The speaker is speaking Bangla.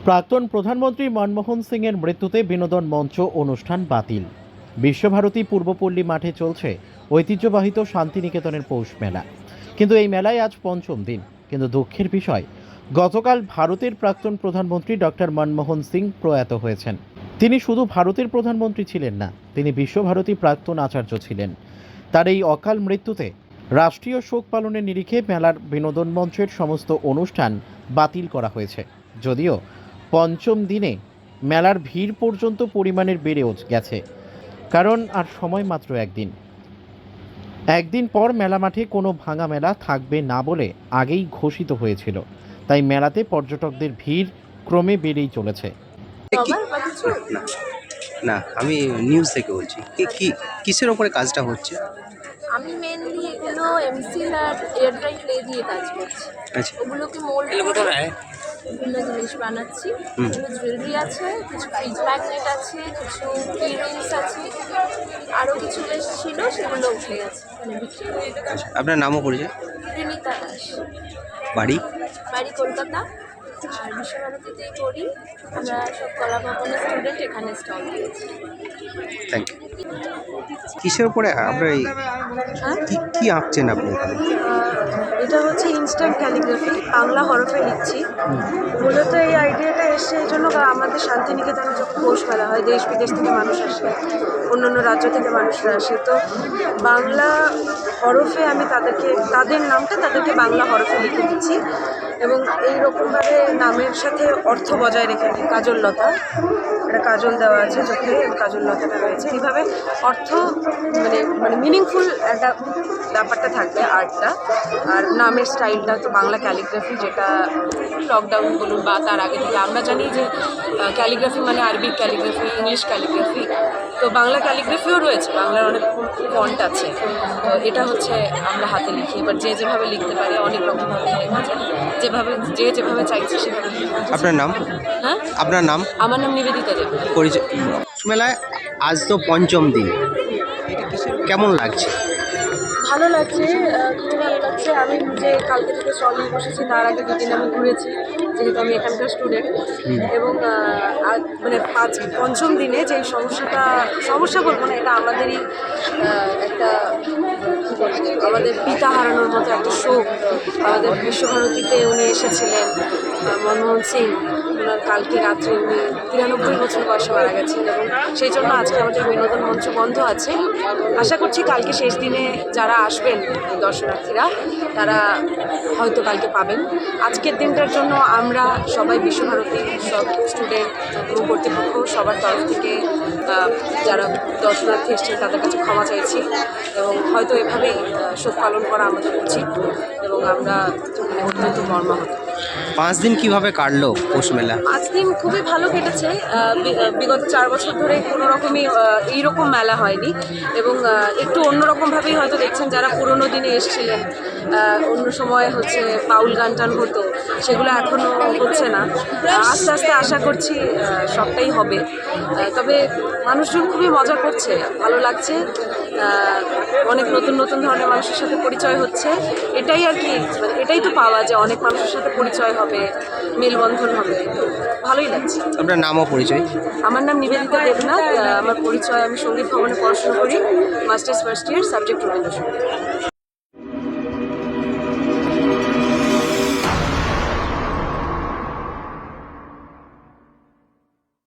প্রাক্তন প্রধানমন্ত্রী মনমোহন সিংয়ের মৃত্যুতে বিনোদন মঞ্চ অনুষ্ঠান বাতিল। বিশ্বভারতী পূর্বপল্লী মাঠে চলছে ঐতিহ্যবাহিত শান্তিনিকেতনের পৌষ মেলা। কিন্তু এই মেলায় আজ পঞ্চম দিন। কিন্তু দুঃখের বিষয়, গতকাল ভারতের প্রাক্তন প্রধানমন্ত্রী ডক্টর মনমোহন সিং প্রয়াত হয়েছেন। তিনি শুধু ভারতের প্রধানমন্ত্রী ছিলেন না, তিনি বিশ্বভারতী প্রাক্তন আচার্য ছিলেন। তার এই অকাল মৃত্যুতে রাষ্ট্রীয় শোক পালনের নিরিখে মেলার বিনোদন মঞ্চের সমস্ত অনুষ্ঠান বাতিল করা হয়েছে। যদিও পঞ্চম দিনে মেলার ভিড় পর্যন্ত পরিমাণের বেড়েও গেছে, কারণ আর সময় মাত্র একদিন পর মেলা মাঠে কোনো ভাঙা মেলা থাকবে না বলে আগেই ঘোষিত হয়েছিল। তাই মেলাতে পর্যটকদের ভিড় ক্রমে বেড়েই চলেছে। না না, আমি নিউজ থেকে বলছি। কিসের ওপরে কাজটা হচ্ছে? আমি মেনলি এগুলো এমসিল আর এয়ার ড্রাই ক্লে দিয়ে কাজ করছি। আচ্ছা। ওগুলোকে মোল্ড করে বিভিন্ন জিনিস বানাচ্ছি। এগুলো জুয়েলারি আছে, কিছু ফ্রিজ ম্যাগনেট আছে, কিছু ইয়াররিংস আছে, আরও কিছু বেশ ছিল, সেগুলো উঠে গেছে, মানে বিক্রি হয়ে গেছে। আচ্ছা, আপনার নামও পরিচয়? রিনিতা দাস, বাড়ি? বাড়ি কলকাতা, আর বিশ্বভারতীতেই পড়ি। আমরা সব কলা ভবনের স্টুডেন্ট, এখানে স্টল দিয়েছি। Thank you. কিসের ওপরে আপনার হ্যাঁ, কি আঁকছেন আপনি এখানে? এটা হচ্ছে ইনস্ট্যান্ট ক্যালিগ্রাফি, বাংলা হরফে লিখছি। মূলত এই আইডিয়াটা এসছে এই জন্য, আমাদের শান্তিনিকেতনে যখন পৌষ মেলা হয়, দেশ বিদেশ থেকে মানুষ আসে, অন্যান্য রাজ্য থেকে মানুষরা আসে, তো বাংলা হরফে আমি তাদের নামটা তাদেরকে বাংলা হরফে লিখে দিচ্ছি। এবং এইরকমভাবে নামের সাথে অর্থ বজায় রেখে দিই। কাজললতা, একটা কাজল দেওয়া আছে চোখে, কাজললতাটা রয়েছে। এইভাবে অর্থ মানে মিনিংফুল একটা ব্যাপারটা থাকবে আর্টটা। আর নামের স্টাইলটা তো বাংলা ক্যালিগ্রাফি, যেটা লকডাউন বলুন বা তার আগে থেকে আমরা জানি যে ক্যালিগ্রাফি মানে আরবিক ক্যালিগ্রাফি, ইংলিশ ক্যালিগ্রাফি, তো বাংলা ক্যালিগ্রাফিও রয়েছে, বাংলার অনেক ফন্ট আছে। তো এটা হচ্ছে আমরা হাতে লিখি, এবার যে যেভাবে লিখতে পারে অনেক রকমভাবে লেখা যায়, যে যেভাবে চাইছে সেভাবে লিখতে। আপনার নাম? হ্যাঁ, আপনার নাম? আমার নাম নিবেদিতা দেব। পরিচয়? মেলায় আজ তো পঞ্চম দিন, কেমন লাগছে? ভালো লাগছে, খুবই ভালো লাগছে। আমি যে কালকে থেকে স্টল নিয়ে বসেছি, তার আগে দুদিন আমি ঘুরেছি, যেহেতু আমি এখানকার স্টুডেন্ট। এবং মানে পঞ্চম দিনে যে সমস্যা বলবো না, এটা আমাদেরই একটা আমাদের পিতা হারানোর মতো একটা শোক। আমাদের বিশ্বভারতীতে উনি এসেছিলেন, মনমোহন সিং, ওনার কালকে রাত্রে উনি 93 বছর বয়সে মারা গেছেন। এবং সেই জন্য আজকে আমাদের বিনোদন মঞ্চ বন্ধ আছে। আশা করছি কালকে শেষ দিনে যারা আসবেন দর্শনার্থীরা, তারা হয়তো কালকে পাবেন। আজকের দিনটার জন্য আমরা সবাই বিশ্বভারতী সব স্টুডেন্ট এবং কর্তৃপক্ষ সবার তরফ থেকে যারা দর্শনার্থী এসছেন তাদের কাছে ক্ষমা চাইছি। এবং হয়তো এভাবেই শোক পালন করা আমাদের উচিত, এবং আমরা অত্যন্ত মর্মাহত। 5 দিন কিভাবে কাটলো পৌষ মেলা? 5 দিন খুবই ভালো কেটেছে। বিগত 4 বছর ধরে কোনো রকমই এইরকম মেলা হয়নি, এবং একটু অন্যরকমভাবেই হয়তো দেখছেন যারা পুরোনো দিনে এসেছিলেন। অন্য সময় হচ্ছে বাউল গান টান হতো, সেগুলো এখনও হচ্ছে না। আস্তে আস্তে আশা করছি সবটাই হবে। তবে মানুষজন খুবই মজা করছে, ভালো লাগছে। অনেক নতুন নতুন ধরনের মানুষের সাথে পরিচয় হচ্ছে, এটাই আর কি, মানে এটাই তো পাওয়া, যে অনেক মানুষের সাথে পরিচয় হবে, মেলবন্ধন হবে, তো ভালোই লাগছে। আপনার নামও পরিচয়? আমার নাম নিবেদিতা দেবনাথ। আমার পরিচয়, আমি সঙ্গীত ভবনে পড়াশোনা করি, masters first year, subject Rabindrasangeet.